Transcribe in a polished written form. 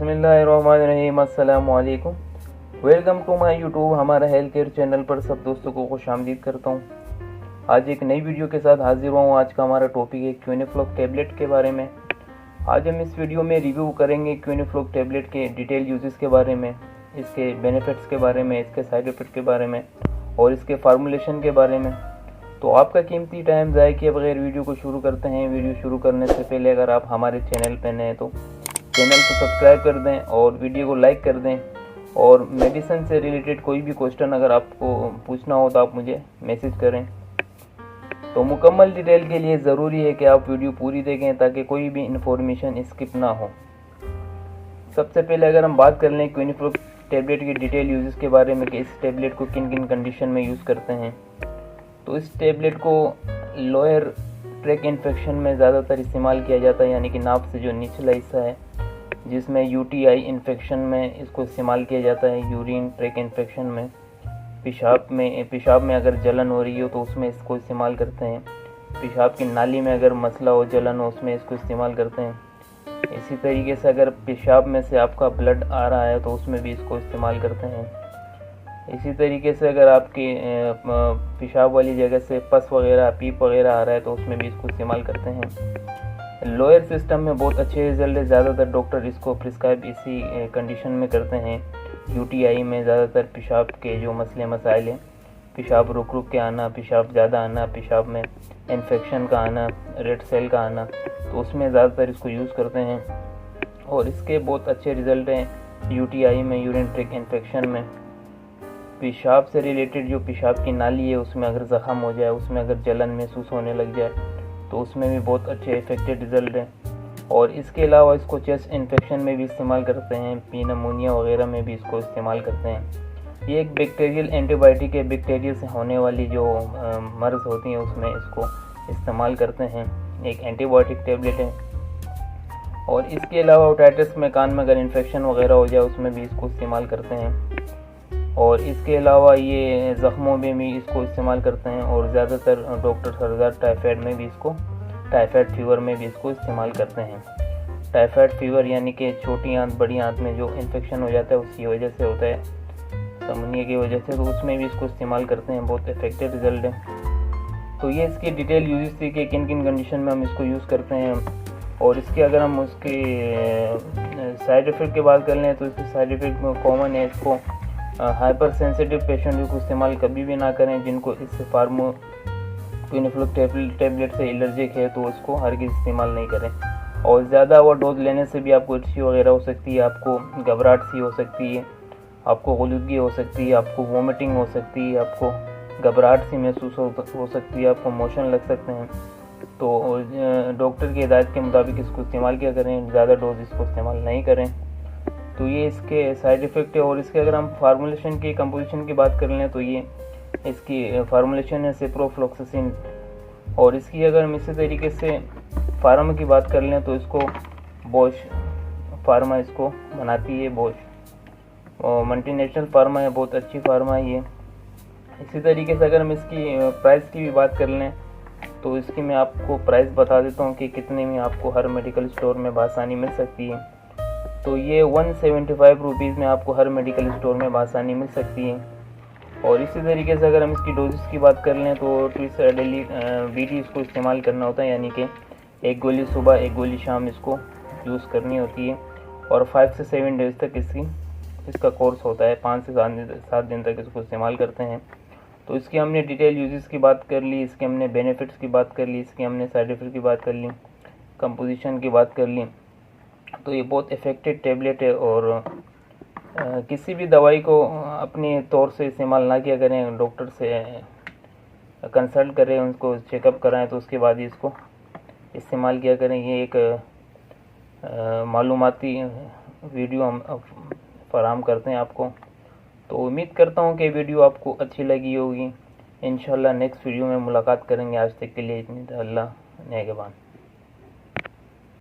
बिस्मिल्लाहिर्रहमानिर्रहीम। अस्सलामु अलैकुम। वेलकम टू माय यूट्यूब हमारा हेल्थ केयर चैनल पर सब दोस्तों को खुशामदीद करता हूँ। आज एक नई वीडियो के साथ हाजिर हुआ हूँ। आज का हमारा टॉपिक है क्विनिफ्लॉक टैबलेट के बारे में। आज हम इस वीडियो में रिव्यू करेंगे क्विनिफ्लॉक टैबलेट के डिटेल यूजेस के बारे में, इसके बेनिफिट्स के बारे में, इसके साइड इफ़ेक्ट के बारे में और इसके फार्मूलेशन के बारे में। तो आपका कीमती टाइम ज़ाय किए बगैर वीडियो को शुरू करते हैं। वीडियो शुरू करने से पहले अगर आप हमारे चैनल पर नए हैं तो चैनल को सब्सक्राइब कर दें और वीडियो को लाइक कर दें। और मेडिसिन से रिलेटेड कोई भी क्वेश्चन अगर आपको पूछना हो तो आप मुझे मैसेज करें। तो मुकम्मल डिटेल के लिए ज़रूरी है कि आप वीडियो पूरी देखें ताकि कोई भी इंफॉर्मेशन स्किप ना हो। सबसे पहले अगर हम बात कर लें क्विनिफ्लॉक टैबलेट की डिटेल यूजेस के बारे में कि इस टैबलेट को किन किन कंडीशन में यूज़ करते हैं, तो इस टैबलेट को लोअर ट्रैक इन्फेक्शन में ज़्यादातर इस्तेमाल किया जाता है, यानी कि नाक से जो निचला हिस्सा है जिसमें यूटीआई इन्फेक्शन में इसको इस्तेमाल किया जाता है। यूरिन ट्रैक इन्फेक्शन में, पेशाब में अगर जलन हो रही हो तो उसमें इसको इस्तेमाल करते हैं। पेशाब की नाली में अगर मसला हो, जलन हो, उसमें इसको इस्तेमाल करते हैं। इसी तरीके से अगर पेशाब में से आपका ब्लड आ रहा है तो उसमें भी इसको इस्तेमाल करते हैं। इसी तरीके से अगर आपके पेशाब वाली जगह से पस वगैरह, पीप वगैरह आ रहा है तो उसमें भी इसको इस्तेमाल करते हैं। लोअर सिस्टम में बहुत अच्छे रिजल्ट है। ज़्यादातर डॉक्टर इसको प्रिस्क्राइब इसी कंडीशन में करते हैं। यूटीआई में ज़्यादातर पेशाब के जो मसले मसाइल हैं, पेशाब रुक रुक के आना, पेशाब ज़्यादा आना, पेशाब में इन्फेक्शन का आना, रेड सेल का आना, तो उसमें ज़्यादातर इसको यूज़ करते हैं और इसके बहुत अच्छे रिज़ल्ट हैं। यूटीआई में, यूरिन ट्रैक इन्फेक्शन में, पेशाब से रिलेटेड जो पेशाब की नाली है उसमें अगर ज़ख़म हो जाए, उसमें अगर जलन महसूस होने लग जाए तो उसमें भी बहुत अच्छे इफेक्टेड रिज़ल्ट हैं। और इसके अलावा इसको चेस्ट इन्फेक्शन में भी इस्तेमाल करते हैं, निमोनिया वगैरह में भी इसको इस्तेमाल करते हैं। ये एक बैक्टीरियल एंटीबायोटिक है। बैक्टीरिया से होने वाली जो मर्ज़ होती हैं उसमें इसको इस्तेमाल करते हैं। एक एंटीबायोटिक टैबलेट है। और इसके अलावा ओटाइटिस में, कान में अगर इन्फेक्शन वगैरह हो जाए उसमें भी इसको इस्तेमाल करते हैं। और इसके अलावा ये ज़ख्मों में भी इसको इस्तेमाल करते हैं। और ज़्यादातर डॉक्टर सरदार टाइफाइड में भी इसको, टाइफाइड फीवर में भी इसको इस्तेमाल करते हैं। टाइफाइड फीवर यानी कि छोटी आंत बड़ी आंत में जो इन्फेक्शन हो जाता है उसकी वजह से होता है, समनिया की वजह से, तो उसमें भी इसको इस्तेमाल करते हैं। बहुत इफेक्टिव रिजल्ट है। तो ये इसकी डिटेल यूजेस थी कि किन किन कंडीशन में हम इसको यूज़ करते हैं। और इसके अगर हम उसके साइड इफ़ेक्ट की बात कर लें तो इसके साइड इफ़ेक्ट में कॉमन है, इसको हाइपर सेंसिटिव पेशेंट को इस्तेमाल कभी भी ना करें। जिनको इस क्विनिफ्लॉक टैबलेट से एलर्जिक है तो उसको हरगिज़ इस्तेमाल नहीं करें। और ज़्यादा ओवर डोज लेने से भी आपको इल्टी वगैरह हो सकती है, आपको घबराहट सी हो सकती है, आपको ग़ुलूदगी हो सकती है, आपको वॉमिटिंग हो सकती है, आपको घबराहट सी महसूस हो सकती है, आपको मोशन लग सकते हैं। तो डॉक्टर की हिदायत के मुताबिक इसको इस्तेमाल किया करें, ज़्यादा डोज इसको इस्तेमाल नहीं करें। तो ये इसके साइड इफ़ेक्ट है। और इसके अगर हम फार्मूलेशन की, कंपोजिशन की बात कर लें तो ये इसकी फार्मूलेशन है सिप्रोफ्लोक्सासिन। और इसकी अगर हम इसी तरीके से फार्मा की बात कर लें तो इसको बॉश फार्मा इसको बनाती है, बॉश और मल्टीनेशनल फार्मा है, बहुत अच्छी फार्मा है ये। इसी तरीके से अगर हम इसकी प्राइस की भी बात कर लें तो इसकी मैं आपको प्राइस बता देता हूँ कि कितने में आपको हर मेडिकल स्टोर में बआसानी मिल सकती है। तो ये 175 रुपीज़ में आपको हर मेडिकल स्टोर में बआसानी मिल सकती है। और इसी तरीके से अगर हम इसकी डोजेस की बात कर लें तो ट्विस डेली BT इसको इस्तेमाल करना होता है, यानी कि एक गोली सुबह एक गोली शाम इसको यूज़ करनी होती है। और 5 से 7 डेज़ तक इसका कोर्स होता है, 5 से 7 दिन तक इसको इस्तेमाल करते हैं। तो इसकी हमने डिटेल यूजेस की बात कर ली, इसके हमने बेनिफिट्स की बात कर ली, इसकी हमने साइड इफ़ेक्ट की बात कर ली, कंपोजिशन की बात कर ली। तो ये बहुत इफ़ेक्टिव टैबलेट है। और किसी भी दवाई को अपने तौर से इस्तेमाल ना किया करें, डॉक्टर से कंसल्ट करें, उनको चेकअप कराएं तो उसके बाद ही इसको इस्तेमाल किया करें। ये एक मालूमाती वीडियो हम फराहम करते हैं आपको। तो उम्मीद करता हूँ कि वीडियो आपको अच्छी लगी होगी। इंशाल्लाह नेक्स्ट वीडियो में मुलाकात करेंगे। आज तक के लिए इतनी, अल्लाह नेगेबान।